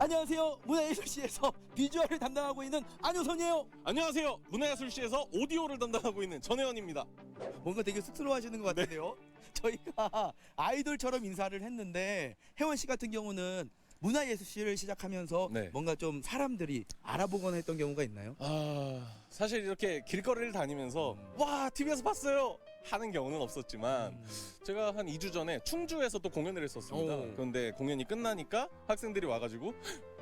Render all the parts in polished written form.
안녕하세요. 문화예술시에서 비주얼을 담당하고 있는 안효선이에요. 안녕하세요. 문화예술시에서 오디오를 담당하고 있는 전혜원입니다. 뭔가 되게 쑥스러워하시는 것 같은데요. 저희가 아이돌처럼 인사를 했는데 혜원 씨 같은 경우는 문화예술시를 시작하면서 네. 뭔가 좀 사람들이 알아보거나 했던 경우가 있나요? 사실 이렇게 길거리를 다니면서 와 TV에서 봤어요 하는 경우는 없었지만 제가 한 2주 전에 충주에서 또 공연을 했었습니다. 오. 그런데 공연이 끝나니까 학생들이 와가지고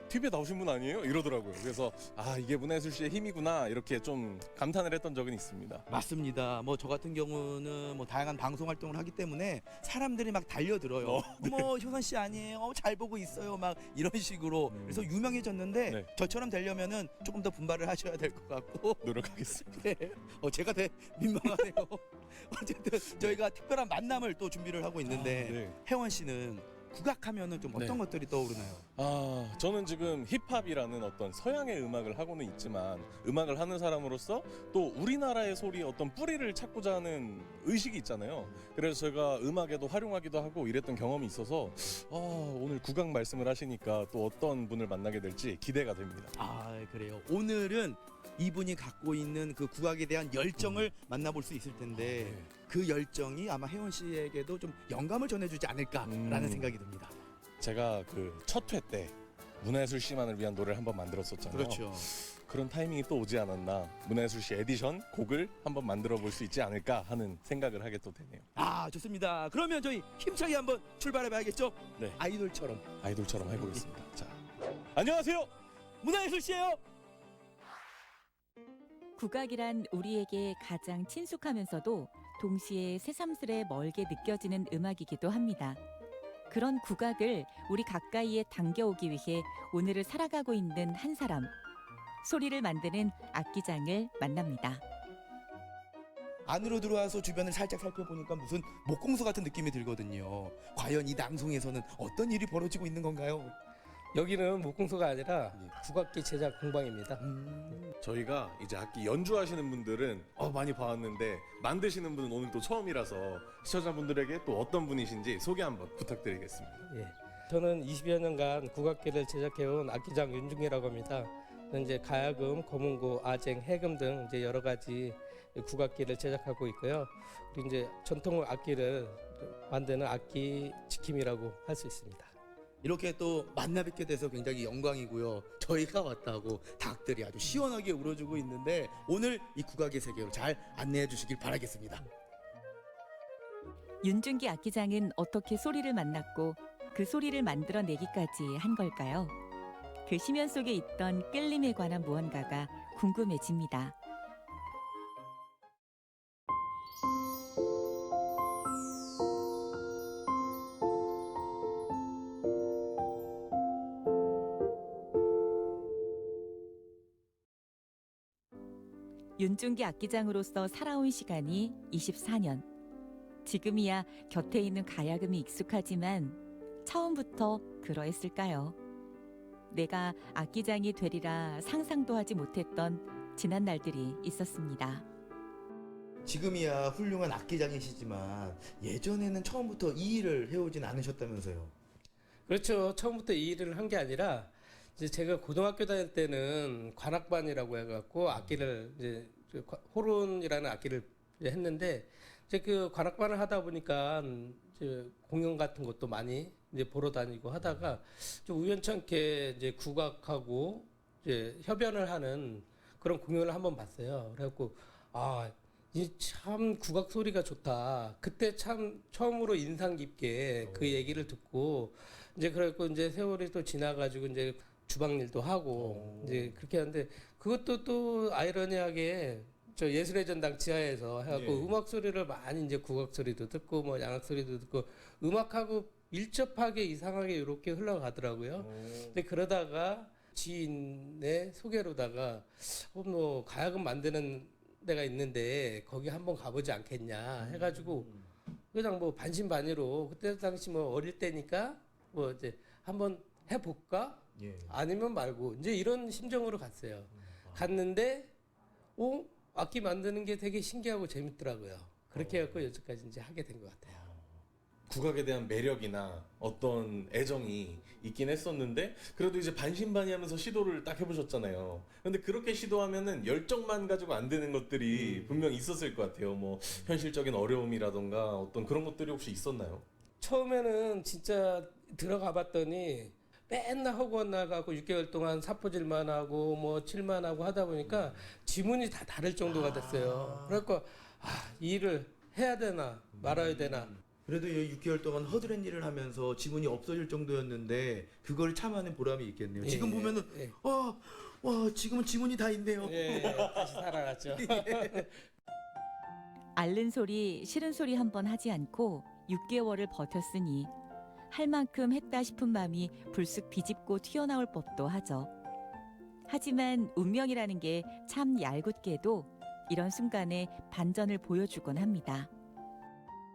TV에 나오신 분 아니에요? 이러더라고요. 그래서 이게 문화예술시의 힘이구나 이렇게 좀 감탄을 했던 적은 있습니다. 맞습니다. 뭐 저 같은 경우는 뭐 다양한 방송 활동을 하기 때문에 사람들이 막 달려들어요. 네. 뭐 효선 씨 아니에요? 잘 보고 있어요. 막 이런 식으로. 그래서 유명해졌는데 네. 저처럼 되려면은 조금 더 분발을 하셔야 될 것 같고. 노력하겠습니다. 네. 제가 되게 민망하네요. 어쨌든 저희가 특별한 만남을 또 준비를 하고 있는데 네. 혜원 씨는 국악하면은 좀 어떤 네. 것들이 떠오르나요? 저는 지금 힙합이라는 어떤 서양의 음악을 하고는 있지만 음악을 하는 사람으로서 또 우리나라의 소리의 어떤 뿌리를 찾고자 하는 의식이 있잖아요. 그래서 제가 음악에도 활용하기도 하고 이랬던 경험이 있어서 오늘 국악 말씀을 하시니까 또 어떤 분을 만나게 될지 기대가 됩니다. 그래요. 오늘은 이분이 갖고 있는 그 국악에 대한 열정을 만나볼 수 있을 텐데 네. 그 열정이 아마 혜원 씨에게도 좀 영감을 전해주지 않을까라는 생각이 듭니다. 제가 그 첫 회 때 문화예술시만을 위한 노래를 한번 만들었었잖아요. 그렇죠. 그런 타이밍이 또 오지 않았나. 문화예술시 에디션 곡을 한번 만들어 볼 수 있지 않을까 하는 생각을 하게 또 되네요. 좋습니다. 그러면 저희 힘차게 한번 출발해봐야겠죠? 네. 아이돌처럼. 아이돌처럼 해보겠습니다. 자, 안녕하세요. 문화예술시예요. 국악이란 우리에게 가장 친숙하면서도 동시에 새삼스레 멀게 느껴지는 음악이기도 합니다. 그런 국악을 우리 가까이에 당겨오기 위해 오늘을 살아가고 있는 한 사람, 소리를 만드는 악기장을 만납니다. 안으로 들어와서 주변을 살짝 살펴보니까 무슨 목공소 같은 느낌이 들거든요. 과연 이 낭송에서는 어떤 일이 벌어지고 있는 건가요? 여기는 목공소가 아니라 국악기 제작 공방입니다. 저희가 이제 악기 연주하시는 분들은 많이 봐왔는데 만드시는 분은 오늘 또 처음이라서 시청자분들에게 또 어떤 분이신지 소개 한번 부탁드리겠습니다. 예. 저는 20여 년간 국악기를 제작해온 악기장 윤중이라고 합니다. 이제 가야금, 거문고, 아쟁, 해금 등 이제 여러 가지 국악기를 제작하고 있고요. 그리고 이제 전통 악기를 만드는 악기 지킴이라고 할 수 있습니다. 이렇게 또 만나 뵙게 돼서 굉장히 영광이고요. 저희가 왔다고 닭들이 아주 시원하게 울어주고 있는데 오늘 이 국악의 세계로 잘 안내해 주시길 바라겠습니다. 윤중기 악기장은 어떻게 소리를 만났고 그 소리를 만들어내기까지 한 걸까요? 그 심연 속에 있던 끌림에 관한 무언가가 궁금해집니다. 윤중기 악기장으로서 살아온 시간이 24년. 지금이야 곁에 있는 가야금이 익숙하지만 처음부터 그러했을까요? 내가 악기장이 되리라 상상도 하지 못했던 지난 날들이 있었습니다. 지금이야 훌륭한 악기장이시지만 예전에는 처음부터 이 일을 해오진 않으셨다면서요. 그렇죠. 처음부터 이 일을 한 게 아니라 이제 제가 고등학교 다닐 때는 관악반이라고 해갖고 악기를 이제 호론이라는 악기를 했는데 이제 그 관악반을 하다 보니까 이제 공연 같은 것도 많이 이제 보러 다니고 하다가 좀 우연찮게 이제 국악하고 이제 협연을 하는 그런 공연을 한번 봤어요. 그래갖고 이 참 국악 소리가 좋다. 그때 참 처음으로 인상 깊게 그 얘기를 듣고 이제 그래갖고 이제 세월이 또 지나가지고 이제 주방 일도 하고 이제 그렇게 하는데 그것도 또 아이러니하게 저 예술의 전당 지하에서 해갖고 음악 소리를 많이 이제 국악 소리도 듣고 뭐 양악 소리도 듣고 음악하고 밀접하게 이상하게 이렇게 흘러가더라고요. 근데 그러다가 지인의 소개로다가 뭐 가야금 만드는 데가 있는데 거기 한번 가보지 않겠냐 해가지고 그냥 뭐 반신반의로 그때 당시 뭐 어릴 때니까 뭐 이제 한번 해볼까? 아니면 말고 이제 이런 심정으로 갔어요. 갔는데 악기 만드는 게 되게 신기하고 재밌더라고요. 그렇게 해갖고 여기까지 이제 하게 된 것 같아요. 국악에 대한 매력이나 어떤 애정이 있긴 했었는데 그래도 이제 반신반의하면서 시도를 딱 해보셨잖아요. 근데 그렇게 시도하면은 열정만 가지고 안 되는 것들이 분명 있었을 것 같아요. 뭐 현실적인 어려움이라던가 어떤 그런 것들이 혹시 있었나요? 처음에는 진짜 들어가 봤더니 맨날 허구한 나가고 6개월 동안 사포질만 하고 뭐 칠만 하고 하다 보니까 지문이 다 다를 정도가 됐어요. 그러니까 이 일을 해야 되나 말아야 되나. 그래도 이 6개월 동안 허드렛 일을 하면서 지문이 없어질 정도였는데 그걸 참아낸 보람이 있겠네요. 지금 예, 보면은 예. 와 지금은 지문이 다 있네요. 예, 다시 살아났죠. 앓는 소리, 싫은 소리 한 번 하지 않고 6개월을 버텼으니 할 만큼 했다 싶은 마음이 불쑥 비집고 튀어나올 법도 하죠. 하지만 운명이라는 게 참 얄궂게도 이런 순간에 반전을 보여주곤 합니다.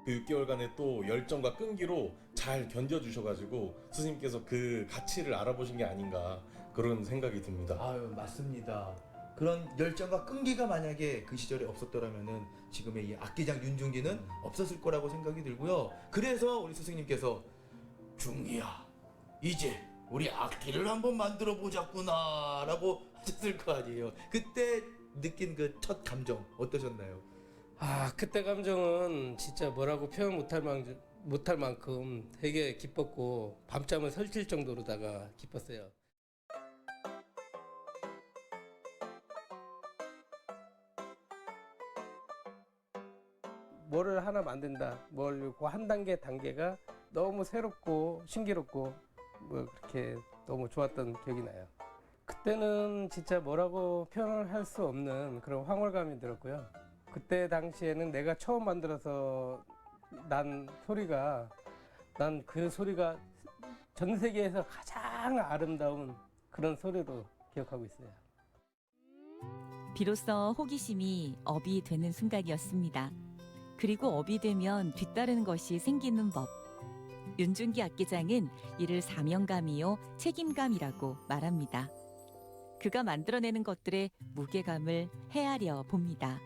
그 6개월간의 또 열정과 끈기로 잘 견뎌주셔가지고 스님께서 그 가치를 알아보신 게 아닌가 그런 생각이 듭니다. 아유 맞습니다. 그런 열정과 끈기가 만약에 그 시절에 없었더라면은 지금의 이 악기장 윤중기는 없었을 거라고 생각이 들고요. 그래서 우리 스승님께서 중기야 이제 우리 악기를 한번 만들어 보자꾸나라고 하셨을 거 아니에요. 그때 느낀 그 첫 감정 어떠셨나요? 그때 감정은 진짜 뭐라고 표현 못할 만큼 되게 기뻤고 밤잠을 설칠 정도로다가 기뻤어요. 뭐를 하나 만든다. 그 한 단계가 너무 새롭고 신기롭고 뭐 그렇게 너무 좋았던 기억이 나요. 그때는 진짜 뭐라고 표현을 할 수 없는 그런 황홀감이 들었고요. 그때 당시에는 내가 처음 만들어서 난 소리가 난 그 소리가 전 세계에서 가장 아름다운 그런 소리로 기억하고 있어요. 비로소 호기심이 업이 되는 순간이었습니다. 그리고 업이 되면 뒤따르는 것이 생기는 법. 윤중기 악기장은 이를 사명감이요 책임감이라고 말합니다. 그가 만들어내는 것들의 무게감을 헤아려 봅니다.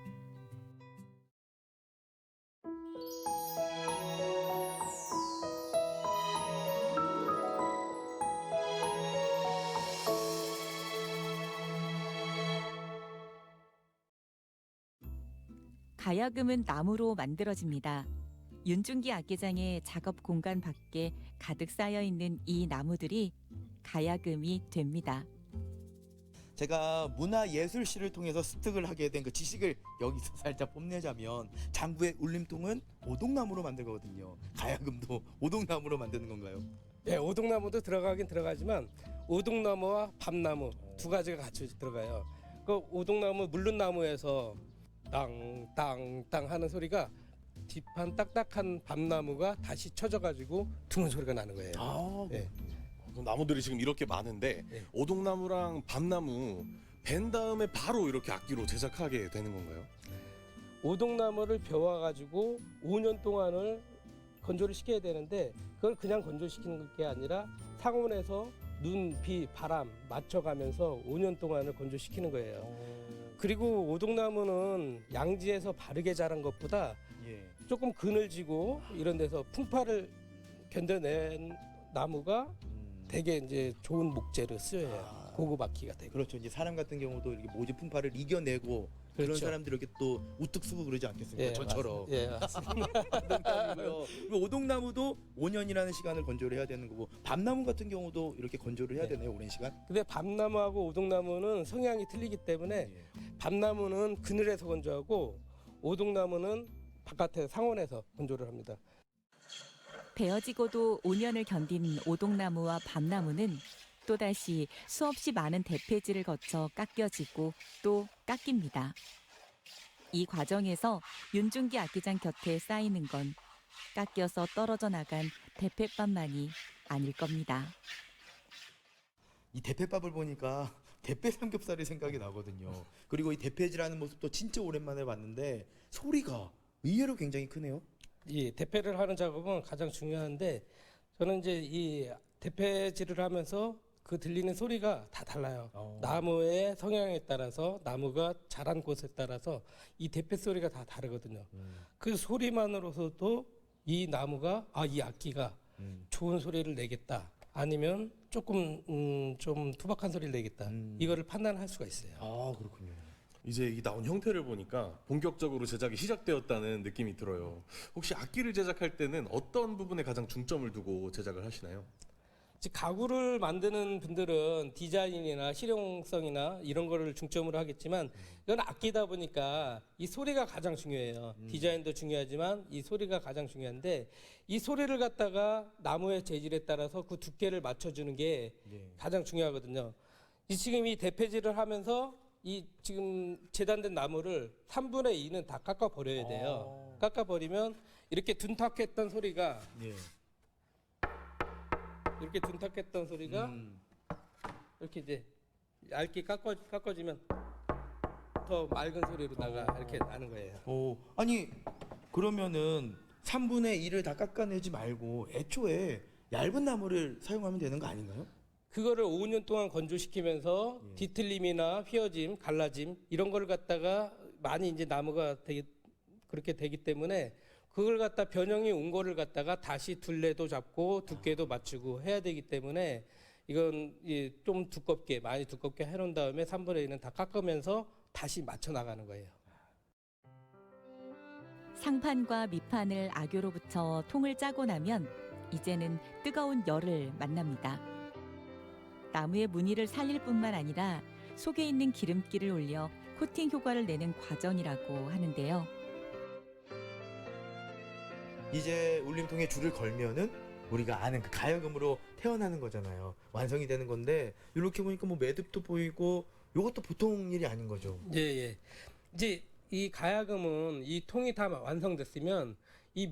가야금은 나무로 만들어집니다. 윤중기 악기장의 작업 공간 밖에 가득 쌓여 있는 이 나무들이 가야금이 됩니다. 제가 문화예술실을 통해서 습득을 하게 된 그 지식을 여기서 살짝 뽐내자면 장구의 울림통은 오동나무로 만들거든요. 가야금도 오동나무로 만드는 건가요? 예, 오동나무도 들어가긴 들어가지만 오동나무와 밤나무 두 가지가 같이 들어가요. 그 오동나무 물론나무에서 땅땅땅 하는 소리가 뒷판 딱딱한 밤나무가 다시 쳐져가지고 두는 소리가 나는 거예요. 예. 그럼 나무들이 지금 이렇게 많은데 네. 오동나무랑 밤나무 벤 다음에 바로 이렇게 악기로 제작하게 되는 건가요? 오동나무를 벼와가지고 5년 동안을 건조를 시켜야 되는데 그걸 그냥 건조시키는 게 아니라 상온에서 눈, 비, 바람 맞춰가면서 5년 동안을 건조시키는 거예요. 그리고 오동나무는 양지에서 바르게 자란 것보다 예. 조금 그늘지고 이런 데서 풍파를 견뎌낸 나무가 되게 이제 좋은 목재로 쓰여요. 고급 악기가 되고. 그렇죠. 이제 사람 같은 경우도 이렇게 모지 풍파를 이겨내고 그런 그렇죠. 사람들이 이렇게 또 우뚝 서고 그러지 않겠습니까? 저처럼. 예, 맞습니다. 농담이고요. 그리고 오동나무도 5년이라는 시간을 건조를 해야 되는 거고 밤나무 같은 경우도 이렇게 건조를 해야 네. 되네요. 오랜 시간. 근데 밤나무하고 오동나무는 성향이 틀리기 때문에 예. 밤나무는 그늘에서 건조하고 오동나무는 바깥에 상온에서 건조를 합니다. 베어지고도 5년을 견딘 오동나무와 밤나무는 또다시 수없이 많은 대패질을 거쳐 깎여지고 또 깎입니다. 이 과정에서 윤중기 악기장 곁에 쌓이는 건 깎여서 떨어져 나간 대패밥만이 아닐 겁니다. 이 대패밥을 보니까 대패 삼겹살이 생각이 나거든요. 그리고 이 대패질하는 모습도 진짜 오랜만에 봤는데 소리가 의외로 굉장히 크네요. 이 대패를 하는 작업은 가장 중요한데 저는 이제 이 대패질을 하면서 그 들리는 소리가 다 달라요. 나무의 성향에 따라서 나무가 자란 곳에 따라서 이 대패 소리가 다 다르거든요. 그 소리만으로서도 이 나무가 이 악기가 좋은 소리를 내겠다. 아니면 조금 좀 투박한 소리를 내겠다. 이거를 판단할 수가 있어요. 아 그렇군요. 이제 이 나온 형태를 보니까 본격적으로 제작이 시작되었다는 느낌이 들어요. 혹시 악기를 제작할 때는 어떤 부분에 가장 중점을 두고 제작을 하시나요? 즉 가구를 만드는 분들은 디자인이나 실용성이나 이런 거를 중점으로 하겠지만 이건 악기다 보니까 이 소리가 가장 중요해요. 디자인도 중요하지만 이 소리가 가장 중요한데 이 소리를 갖다가 나무의 재질에 따라서 그 두께를 맞춰주는 게 가장 중요하거든요. 지금 이 대패질을 하면서 이 지금 재단된 나무를 3분의 2는 다 깎아 버려야 돼요. 깎아 버리면 이렇게 둔탁했던 소리가 예. 이렇게 둔탁했던 소리가 이렇게 이제 얇게 깎아지면 더 맑은 소리로 이렇게 나는 거예요. 아니 그러면은 3분의 1을 다 깎아내지 말고 애초에 얇은 나무를 사용하면 되는 거 아닌가요? 그거를 5년 동안 건조시키면서 뒤틀림이나 휘어짐, 갈라짐 이런 거를 갖다가 많이 이제 나무가 그렇게 되기 때문에 그걸 갖다 변형이 온 거를 갖다가 다시 둘레도 잡고 두께도 맞추고 해야 되기 때문에 이건 좀 두껍게 많이 두껍게 해놓은 다음에 3분의 1은 다 깎으면서 다시 맞춰 나가는 거예요. 상판과 밑판을 악교로 붙여 통을 짜고 나면 이제는 뜨거운 열을 만납니다. 나무의 무늬를 살릴 뿐만 아니라 속에 있는 기름기를 올려 코팅 효과를 내는 과정이라고 하는데요. 이제 울림통에 줄을 걸면은 우리가 아는 그 가야금으로 태어나는 거잖아요. 완성이 되는 건데 이렇게 보니까 뭐 매듭도 보이고 이것도 보통 일이 아닌 거죠. 예. 이제 이 가야금은 이 통이 다 완성됐으면 이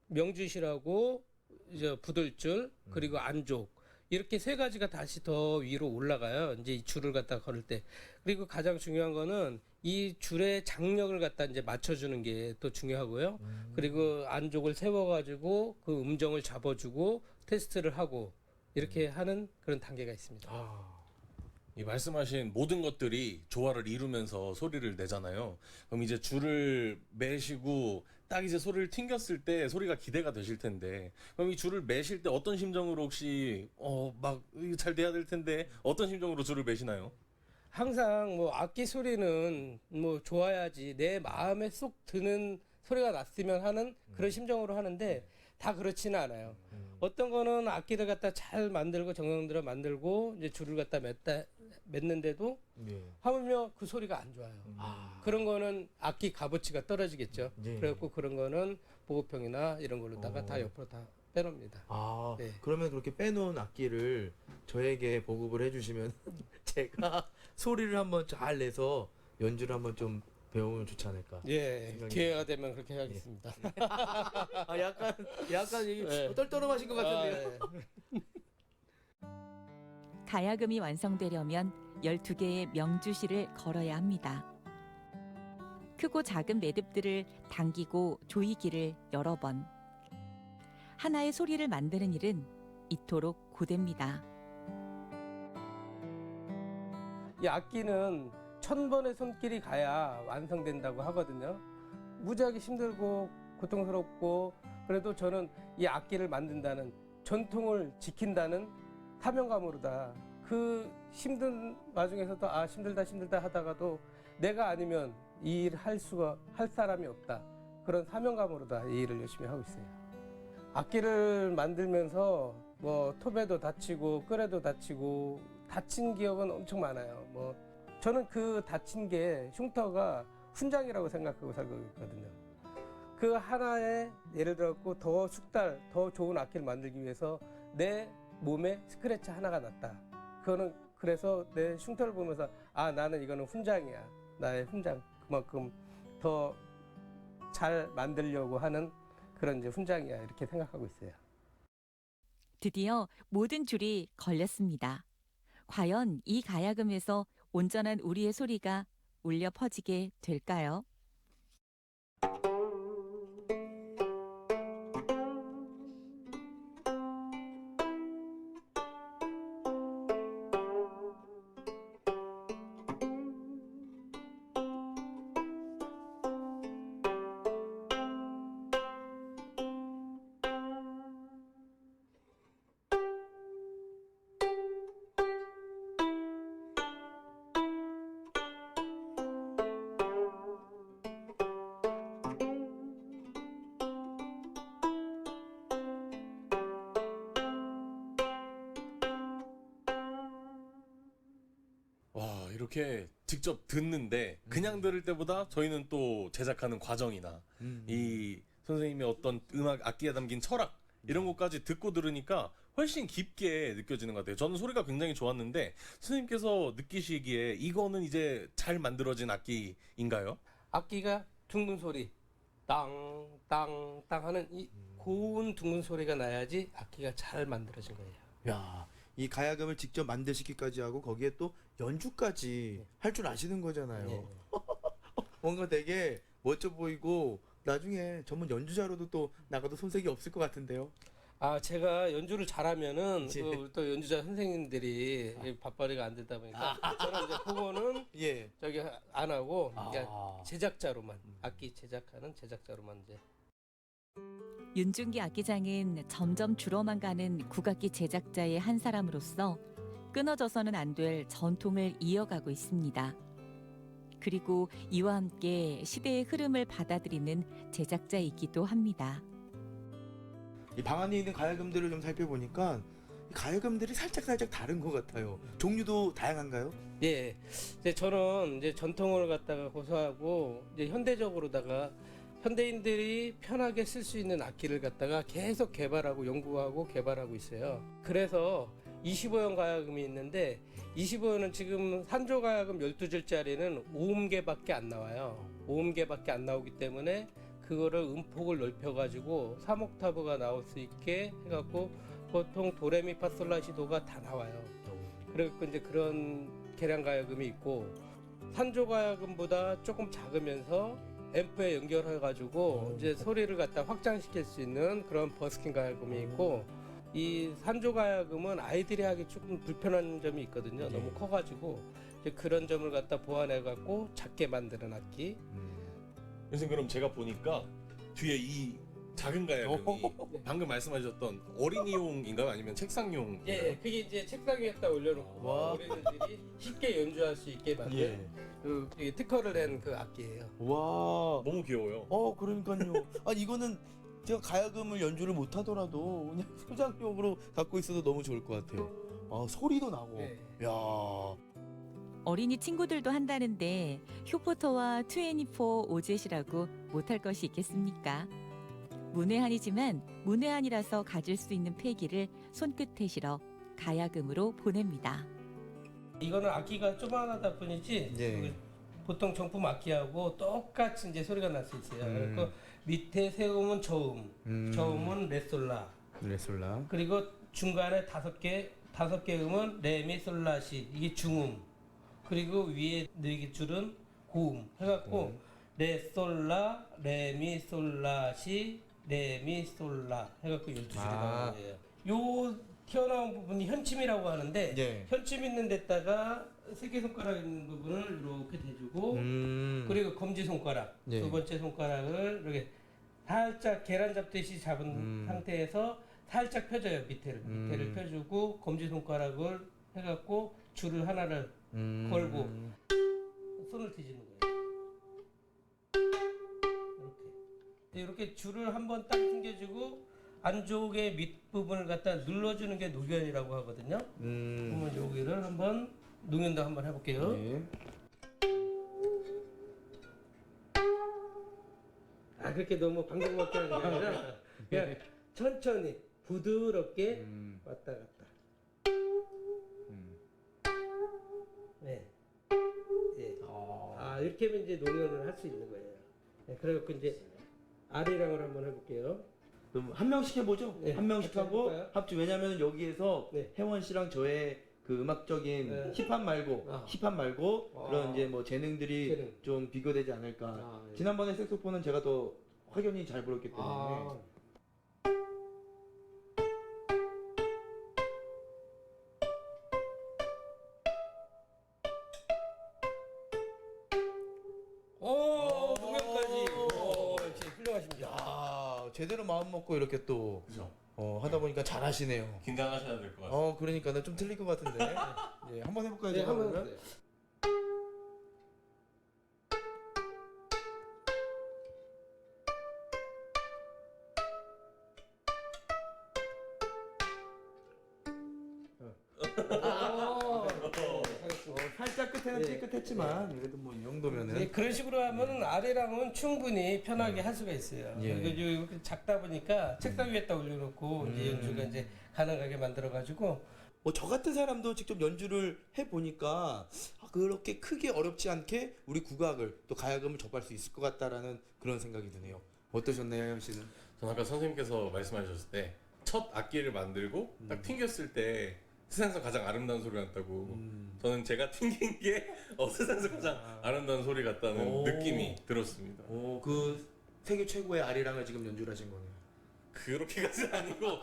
명주실하고 이제 부들줄 그리고 안쪽 이렇게 세 가지가 다시 더 위로 올라가요. 이제 이 줄을 갖다 걸을 때. 그리고 가장 중요한 거는 이 줄의 장력을 갖다 이제 맞춰주는 게 또 중요하고요. 그리고 안쪽을 세워가지고 그 음정을 잡아주고 테스트를 하고 이렇게 하는 그런 단계가 있습니다. 이 말씀하신 모든 것들이 조화를 이루면서 소리를 내잖아요. 그럼 이제 줄을 매시고 딱 이제 소리를 튕겼을 때 소리가 기대가 되실 텐데, 그럼 이 줄을 매실 때 어떤 심정으로 혹시 막 잘 돼야 될 텐데 어떤 심정으로 줄을 매시나요? 항상 뭐 악기 소리는 뭐 좋아야지 내 마음에 쏙 드는 소리가 났으면 하는 그런 심정으로 하는데 다 그렇지는 않아요. 어떤 거는 악기를 갖다 잘 만들고 정성들여 만들고 이제 줄을 갖다 맺는데도 하물며 그 소리가 안 좋아요. 그런 거는 악기 값어치가 떨어지겠죠. 그래갖고 그런 거는 보급형이나 이런 걸로다가 다 옆으로 다 빼놓습니다. 네. 그러면 그렇게 빼놓은 악기를 저에게 보급을 해주시면 제가 소리를 한번 잘 내서 연주를 한번 좀 배우면 좋지 않을까. 예, 생각이 기회가 되면 그렇게 하겠습니다. 약간 이게 네. 떨떠름하신 것 같은데요. 가야금이 완성되려면 12개의 명주실을 걸어야 합니다. 크고 작은 매듭들을 당기고 조이기를 여러 번. 하나의 소리를 만드는 일은 이토록 고됩니다. 이 악기는 1000번의 손길이 가야 완성된다고 하거든요. 무지하게 힘들고 고통스럽고 그래도 저는 이 악기를 만든다는 전통을 지킨다는 사명감으로다. 그 힘든 와중에서도 힘들다 하다가도 내가 아니면 이 일을 할 사람이 없다. 그런 사명감으로다 이 일을 열심히 하고 있어요. 악기를 만들면서 뭐 톱에도 다치고 끌에도 다치고 다친 기억은 엄청 많아요. 뭐 저는 그 다친 게 흉터가 훈장이라고 생각하고 살고 있거든요. 그 하나에 예를 들었고 더 숙달, 더 좋은 악기를 만들기 위해서 내 몸에 스크래치 하나가 났다. 그거는 그래서 내 흉터를 보면서 나는 이거는 훈장이야. 나의 훈장. 그만큼 더 잘 만들려고 하는 그런 이제 훈장이야. 이렇게 생각하고 있어요. 드디어 모든 줄이 걸렸습니다. 과연 이 가야금에서 온전한 우리의 소리가 울려 퍼지게 될까요? 이렇게 직접 듣는데 그냥 들을 때보다 저희는 또 제작하는 과정이나 이 선생님의 어떤 음악 악기에 담긴 철학 이런 것까지 듣고 들으니까 훨씬 깊게 느껴지는 것 같아요. 저는 소리가 굉장히 좋았는데 선생님께서 느끼시기에 이거는 이제 잘 만들어진 악기인가요? 악기가 둥근 소리, 땅땅땅 하는 이 고운 둥근 소리가 나야지 악기가 잘 만들어진 거예요. 야, 이 가야금을 직접 만드시기까지 하고 거기에 또 연주까지 할 줄 아시는 거잖아요. 네. 뭔가 되게 멋져 보이고 나중에 전문 연주자로도 또 나가도 손색이 없을 것 같은데요. 아, 제가 연주를 잘하면은 예. 또 연주자 선생님들이 밥벌이가 안 되다 보니까 저는 이제 그거는 예. 저기 안 하고 아. 그냥 제작자로만 악기 제작하는 제작자로만 이제. 윤중기 악기장은 점점 줄어만 가는 국악기 제작자의 한 사람으로서 끊어져서는 안 될 전통을 이어가고 있습니다. 그리고 이와 함께 시대의 흐름을 받아들이는 제작자이기도 합니다. 이 방 안에 있는 가야금들을 좀 살펴보니까 이 가야금들이 살짝 다른 것 같아요. 종류도 다양한가요? 예. 이제 저는 이제 전통을 갖다가 고수하고 이제 현대적으로다가 현대인들이 편하게 쓸 수 있는 악기를 갖다가 계속 개발하고 연구하고 개발하고 있어요. 그래서 25형 가야금이 있는데 25형은 지금 산조 가야금 12줄짜리는 5음계밖에 안 나와요. 5음계밖에 안 나오기 때문에 그거를 음폭을 넓혀가지고 3옥타브가 나올 수 있게 해갖고 보통 도레미파솔라시도가 다 나와요. 그래갖고 이제 그런 계량 가야금이 있고 산조 가야금보다 조금 작으면서 앰프에 연결해가지고 이제 소리를 갖다 확장시킬 수 있는 그런 버스킹 가야금이 있고 이 산조 가야금은 아이들이 하기 조금 불편한 점이 있거든요. 너무 커가지고 이제 그런 점을 갖다 보완해갖고 작게 만드는 악기. 선생님 그럼 제가 보니까 뒤에 이 작은 가야금이 방금 말씀하셨던 어린이용인가요? 아니면 책상용? 예, 그게 이제 책상 위에다 올려놓고 와. 어린이들이 쉽게 연주할 수 있게 만든 그 이게 특허를 낸 그 악기예요. 와. 너무 귀여워요. 그러니까요. 아니 이거는 제가 가야금을 연주를 못 하더라도 그냥 소장용으로 갖고 있어도 너무 좋을 것 같아요. 소리도 나고. 네. 야. 어린이 친구들도 한다는데 효포터와 24 오젯이라고 못할 것이 있겠습니까? 문외한이지만 문외한이라서 가질 수 있는 패기를 손끝에 실어 가야금으로 보냅니다. 이거는 악기가 조그만하다 뿐이지 예. 그 보통 정품 악기하고 똑같이 이제 소리가 날 수 있어요. 그리고 밑에 세음은 저음, 저음은 레솔라, 레솔라. 그리고 중간에 다섯 개 음은 레미솔라시 이게 중음, 그리고 위에 4개 줄은 고음 해갖고 레솔라, 레미솔라시, 레미솔라 해갖고 12줄이 나오는 거예요. 요 튀어나온 부분이 현침이라고 하는데 예. 현침 있는 데다가 새끼손가락 있는 부분을 이렇게 대주고 그리고 검지손가락 예. 두 번째 손가락을 이렇게 살짝 계란 잡듯이 잡은 상태에서 살짝 펴줘요. 밑에를 펴주고 검지손가락을 해갖고 줄을 하나를 걸고 손을 뒤지는 거예요. 이렇게 줄을 한번 딱 당겨주고 안쪽에 밑부분을 갖다 눌러주는 게 노견이라고 하거든요. 그러면 여기를 한번 농연도 한번 해볼게요. 네. 그렇게 너무 방송밖에 하는 게 아니라 그냥 천천히 부드럽게 왔다 갔다. 네. 예. 이렇게 하면 이제 농연을 할 수 있는 거예요. 네, 그래갖고 이제 아리랑을 한번 해볼게요. 그럼 한 명씩 해보죠. 네, 한 명씩 같이 하고 해볼까요? 합주. 왜냐면 여기에서 네. 혜원 씨랑 저의 그 음악적인 네. 힙합 말고 그런 이제 뭐 재능들이 재능. 좀 비교되지 않을까. 예. 지난번에 색소폰은 제가 더 확연히 잘 불렀기 때문에. 농연까지. 역시 훌륭하십니다. 야, 제대로 마음 먹고 이렇게 또 그죠? 하다 보니까 잘하시네요. 긴장하셔야 될 것 같아요. 그러니까 나 좀 틀릴 것 같은데. 예, 한번 해볼까요? 네, 제가 한번 그러면? 해보세요. 살짝 시작 끝에는 예. 삐끗했지만 그래도 뭐 이 정도면은 네, 그런 식으로 하면은 아래랑은 충분히 편하게 할 수가 있어요. 예. 그리고 이렇게 작다 보니까 책상 위에다 올려놓고 이제 연주가 이제 가능하게 만들어가지고 뭐 저 같은 사람도 직접 연주를 해 보니까 그렇게 크게 어렵지 않게 우리 국악을 또 가야금을 접할 수 있을 것 같다라는 그런 생각이 드네요. 어떠셨나요, 현 씨는? 전 아까 선생님께서 말씀하셨을 때 첫 악기를 만들고 딱 튕겼을 때 세상에서 가장 아름다운 소리 같다고. 저는 제가 튕긴 게 세상에서 가장 아름다운 소리 같다는 오. 느낌이 들었습니다. 그 세계 최고의 아리랑을 지금 연주를 하신 거네요. 그렇게까지는 아니고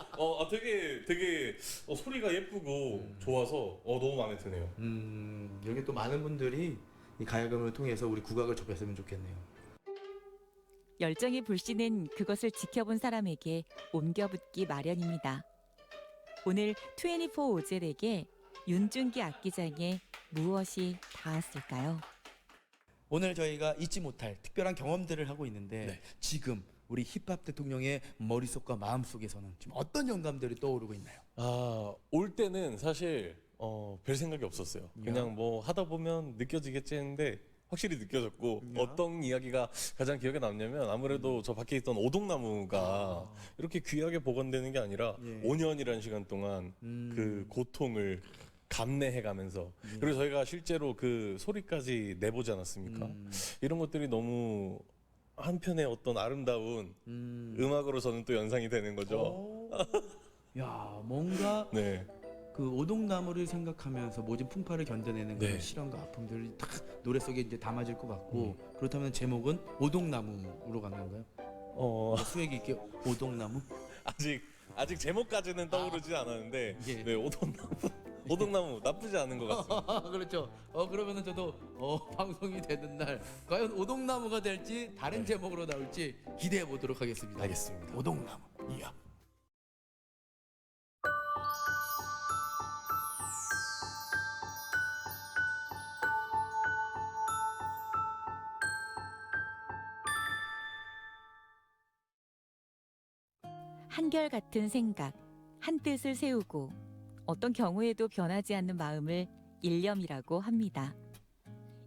되게 소리가 예쁘고 좋아서 너무 마음에 드네요. 여기 또 많은 분들이 이 가야금을 통해서 우리 국악을 접했으면 좋겠네요. 열정의 불씨는 그것을 지켜본 사람에게 옮겨붙기 마련입니다. 오늘 24 오젤에게 윤중기 악기장에 무엇이 닿았을까요? 오늘 저희가 잊지 못할 특별한 경험들을 하고 있는데 네. 지금 우리 힙합 대통령의 머릿속과 마음속에서는 지금 어떤 영감들이 떠오르고 있나요? 올 때는 사실 별 생각이 없었어요. 그냥 뭐 하다 보면 느껴지겠지 했는데 확실히 느껴졌고 어떤 이야기가 가장 기억에 남냐면 아무래도 저 밖에 있던 오동나무가 이렇게 귀하게 보관되는 게 아니라 예. 5년이라는 시간 동안 그 고통을 감내해가면서 그리고 저희가 실제로 그 소리까지 내보지 않았습니까? 이런 것들이 너무 한편의 어떤 아름다운 음악으로 저는 또 연상이 되는 거죠. 야, 뭔가 네. 그 오동나무를 생각하면서 모진 풍파를 견뎌내는 그런 네. 시련과 아픔들이 딱 노래 속에 이제 담아질 것 같고 그렇다면 제목은 오동나무로 가는 건가요? 수액 있게 오동나무? 아직 제목까지는 떠오르지 않았는데 예. 네, 오동나무 나쁘지 않은 것 같습니다. 그렇죠. 그러면은 저도 방송이 되는 날 과연 오동나무가 될지 다른 제목으로 나올지 기대해 보도록 하겠습니다. 알겠습니다. 오동나무. 이야. 한결같은 생각, 한 뜻을 세우고 어떤 경우에도 변하지 않는 마음을 일념이라고 합니다.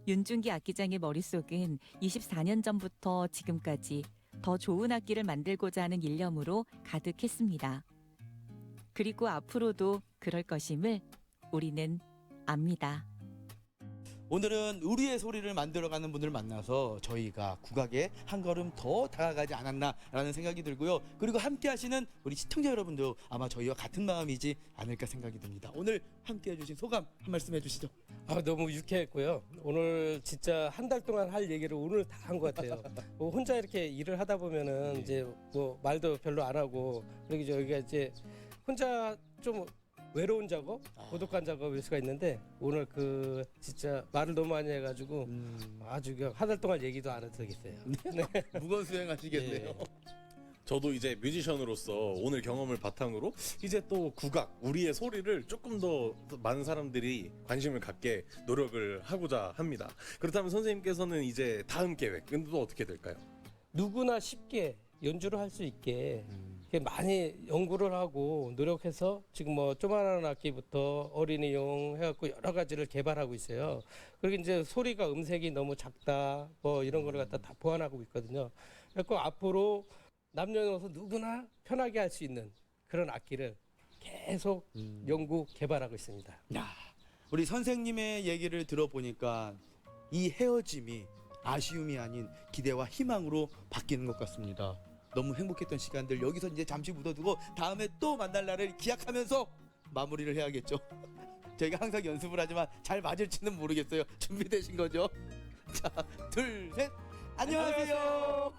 윤중기 악기장의 머릿속은 24년 전부터 지금까지 더 좋은 악기를 만들고자 하는 일념으로 가득했습니다. 그리고 앞으로도 그럴 것임을 우리는 압니다. 오늘은 우리의 소리를 만들어가는 분을 만나서 저희가 국악에 한 걸음 더 다가가지 않았나라는 생각이 들고요. 그리고 함께 하시는 우리 시청자 여러분도 아마 저희와 같은 마음이지 않을까 생각이 듭니다. 오늘 함께 해주신 소감 한 말씀 해주시죠. 너무 유쾌했고요. 오늘 진짜 한 달 동안 할 얘기를 오늘 다 한 것 같아요. 뭐 혼자 이렇게 일을 하다 보면은 이제 뭐 말도 별로 안 하고 그리고 저희가 이제 혼자 좀 외로운 작업, 고독한 작업일 수가 있는데 오늘 그 진짜 말을 너무 많이 해가지고 아주 그냥 한 달 동안 얘기도 안 해도 되겠어요. 무거운 수행하시겠네요. 예. 저도 이제 뮤지션으로서 오늘 경험을 바탕으로 이제 또 국악, 우리의 소리를 조금 더 많은 사람들이 관심을 갖게 노력을 하고자 합니다. 그렇다면 선생님께서는 이제 다음 계획은 또 어떻게 될까요? 누구나 쉽게 연주를 할 수 있게 이렇게 많이 연구를 하고 노력해서 지금 뭐 조그마한 악기부터 어린이용 해갖고 여러 가지를 개발하고 있어요. 그리고 이제 소리가 음색이 너무 작다 뭐 이런 거를 갖다 다 보완하고 있거든요. 그래서 앞으로 남녀노소 누구나 편하게 할 수 있는 그런 악기를 계속 연구 개발하고 있습니다. 야, 우리 선생님의 얘기를 들어보니까 이 헤어짐이 아쉬움이 아닌 기대와 희망으로 바뀌는 것 같습니다. 너무 행복했던 시간들 여기서 이제 잠시 묻어두고 다음에 또 만날 날을 기약하면서 마무리를 해야겠죠. 저희가 항상 연습을 하지만 잘 맞을지는 모르겠어요. 준비되신 거죠? 자, 둘, 셋. 안녕하세요.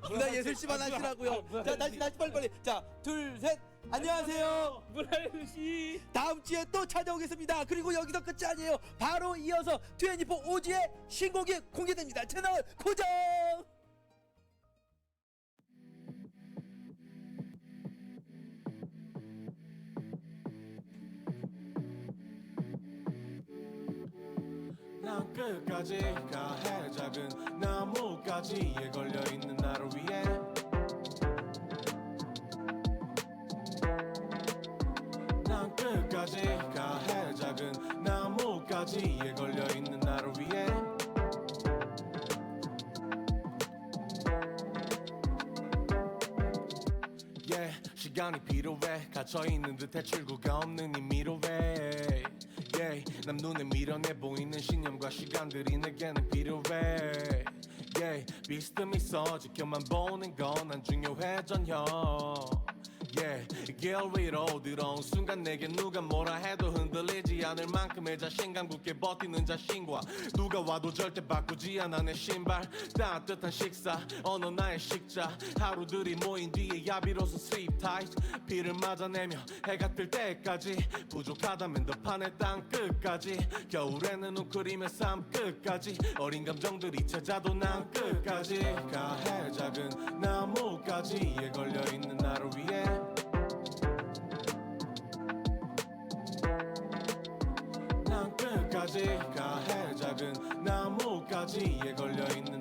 문화예술씨만 하시라고요. 자, 다시 빨리. 자, 둘, 셋. 안녕하세요. 문화예술씨. 다음 주에 또 찾아오겠습니다. 그리고 여기서 끝이 아니에요. 바로 이어서 24 오지의 신곡이 공개됩니다. 채널 고정. 난 끝까지 가해 작은 나무가지에 걸려있는 나를 위해 난 끝까지 가해 작은 나무가지에 나무까지에 걸려있는 나를 위해 yeah, 시간이 필요해 갇혀있는 듯해 출구가 없는 이 미로에 yeah, 남 눈에 밀어내 보이는 신념과 시간들이 내게는 필요해 yeah, 비스듬히 있어 지켜만 보는 건 안 중요해 전혀 yeah, 길 위로 들어온 순간 내게 누가 뭐라 해도 흔들리지 않을 만큼의 자신감 굳게 버티는 자신과 누가 와도 절대 바꾸지 않아 내 신발 따뜻한 식사 어느 나의 식자 하루들이 모인 뒤에 야비로서 sleep tight 비를 맞아내며 해가 뜰 때까지 부족하다면 더 판의 땅 끝까지 겨울에는 웅크리며 삶 끝까지 어린 감정들이 찾아도 난 끝까지 가해 작은 나무까지에 걸려있는 나를 위해 난 끝까지 가해 작은 나무까지에 걸려있는